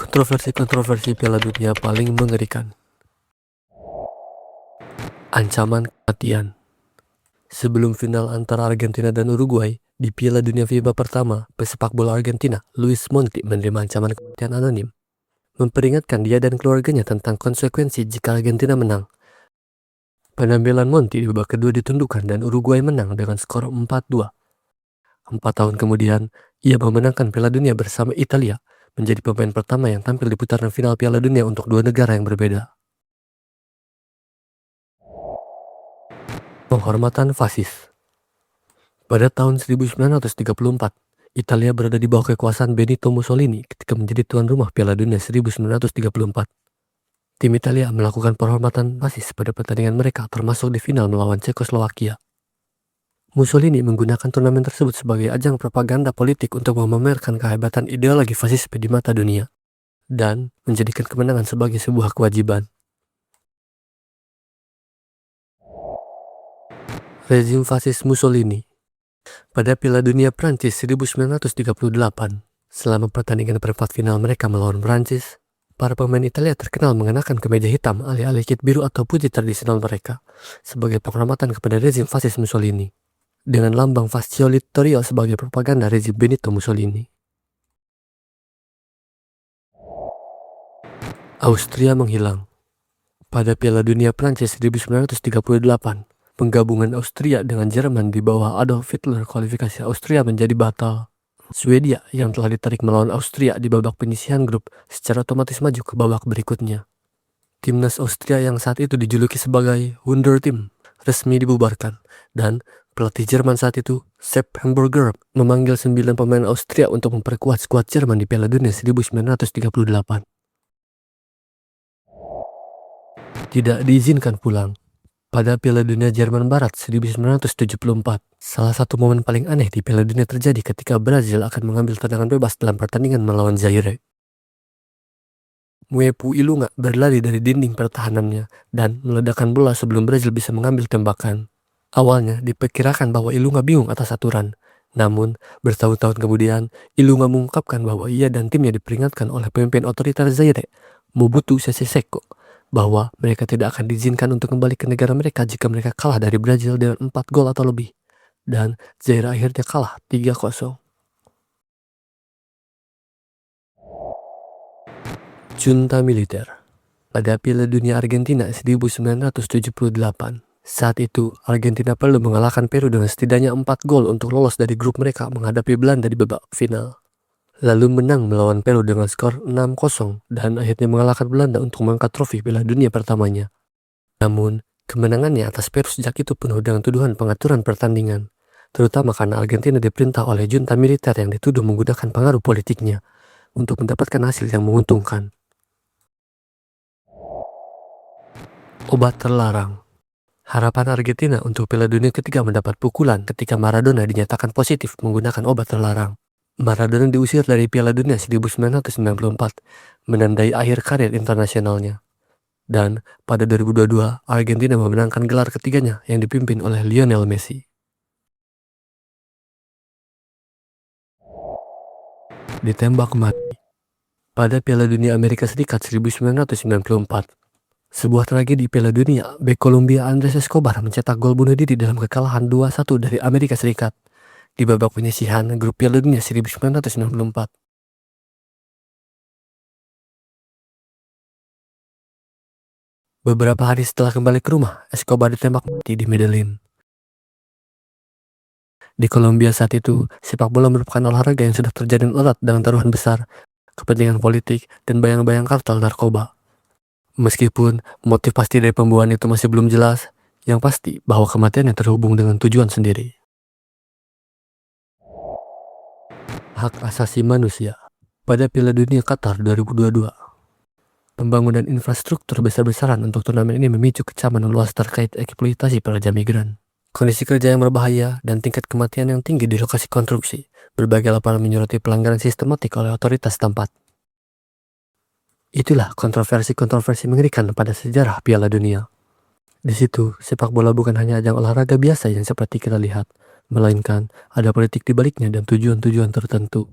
Kontroversi-kontroversi Piala Dunia paling mengerikan. Ancaman kematian. Sebelum final antara Argentina dan Uruguay di Piala Dunia FIBA pertama, pesepak bola Argentina, Luis Monti, menerima ancaman kematian anonim, memperingatkan dia dan keluarganya tentang konsekuensi jika Argentina menang. Penampilan Monti di babak kedua ditundukkan dan Uruguay menang dengan skor 4-2. 4 tahun kemudian, ia memenangkan Piala Dunia bersama Italia, menjadi pemain pertama yang tampil di putaran final Piala Dunia untuk dua negara yang berbeda. Penghormatan fasis. Pada tahun 1934, Italia berada di bawah kekuasaan Benito Mussolini ketika menjadi tuan rumah Piala Dunia 1934. Tim Italia melakukan penghormatan fasis pada pertandingan mereka, termasuk di final melawan Cekoslowakia. Mussolini menggunakan turnamen tersebut sebagai ajang propaganda politik untuk memamerkan kehebatan ideologi fasisme di mata dunia, dan menjadikan kemenangan sebagai sebuah kewajiban. Rezim fasis Mussolini. Pada Piala Dunia Prancis 1938, selama pertandingan perempat final mereka melawan Prancis, para pemain Italia terkenal mengenakan kemeja hitam alih-alih kit biru atau putih tradisional mereka, sebagai penghormatan kepada rezim fasis Mussolini, dengan lambang Fascio Littorio sebagai propaganda rezim Benito Mussolini. Austria menghilang. Pada Piala Dunia Prancis 1938, penggabungan Austria dengan Jerman di bawah Adolf Hitler, kualifikasi Austria menjadi batal. Swedia yang telah ditarik melawan Austria di babak penyisihan grup secara otomatis maju ke babak berikutnya. Timnas Austria yang saat itu dijuluki sebagai Wunder Team resmi dibubarkan, dan pelatih Jerman saat itu, Sepp Hamburger, memanggil 9 pemain Austria untuk memperkuat skuad Jerman di Piala Dunia 1938. Tidak diizinkan pulang. Pada Piala Dunia Jerman Barat 1974, salah satu momen paling aneh di Piala Dunia terjadi ketika Brazil akan mengambil tendangan bebas dalam pertandingan melawan Zaire. Mwepu Ilunga berlari dari dinding pertahanannya dan meledakkan bola sebelum Brazil bisa mengambil tembakan. Awalnya diperkirakan bahwa Ilunga bingung atas aturan, namun bertahun-tahun kemudian Ilunga mengungkapkan bahwa ia dan timnya diperingatkan oleh pemimpin otoriter Zaire, Mobutu Sese Seko, bahwa mereka tidak akan diizinkan untuk kembali ke negara mereka jika mereka kalah dari Brazil dengan 4 gol atau lebih. Dan Zaire akhirnya kalah 3-0. Junta militer. Pada Piala Dunia Argentina 1978, saat itu Argentina perlu mengalahkan Peru dengan setidaknya 4 gol untuk lolos dari grup mereka menghadapi Belanda di babak final. Lalu menang melawan Peru dengan skor 6-0 dan akhirnya mengalahkan Belanda untuk mengangkat trofi Piala Dunia pertamanya. Namun, kemenangannya atas Peru sejak itu penuh dengan tuduhan pengaturan pertandingan, terutama karena Argentina diperintah oleh junta militer yang dituduh menggunakan pengaruh politiknya untuk mendapatkan hasil yang menguntungkan. Obat terlarang. Harapan Argentina untuk Piala Dunia ketiga mendapat pukulan ketika Maradona dinyatakan positif menggunakan obat terlarang. Maradona diusir dari Piala Dunia 1994, menandai akhir karir internasionalnya. Dan pada 2022, Argentina memenangkan gelar ketiganya yang dipimpin oleh Lionel Messi. Ditembak mati. Pada Piala Dunia Amerika Serikat 1994, sebuah tragedi Piala Dunia, bek Kolombia Andres Escobar mencetak gol bunuh diri dalam kekalahan 2-1 dari Amerika Serikat di babak penyisihan grup Piala Dunia 1994. Beberapa hari setelah kembali ke rumah, Escobar ditembak mati di Medellin. Di Kolombia saat itu, sepak bola merupakan olahraga yang sudah terjalin erat dengan taruhan besar, kepentingan politik, dan bayang-bayang kartel narkoba. Meskipun motif pasti dari pembuahan itu masih belum jelas, yang pasti bahwa kematiannya terhubung dengan tujuan sendiri. Hak asasi manusia. Pada Piala Dunia Qatar 2022, pembangunan infrastruktur besar-besaran untuk turnamen ini memicu kecaman luas terkait eksploitasi pekerja migran, kondisi kerja yang berbahaya, dan tingkat kematian yang tinggi di lokasi konstruksi. Berbagai laporan menyoroti pelanggaran sistematik oleh otoritas tempat. Itulah kontroversi-kontroversi mengerikan pada sejarah Piala Dunia. Di situ, sepak bola bukan hanya ajang olahraga biasa yang seperti kita lihat, melainkan ada politik di baliknya dan tujuan-tujuan tertentu.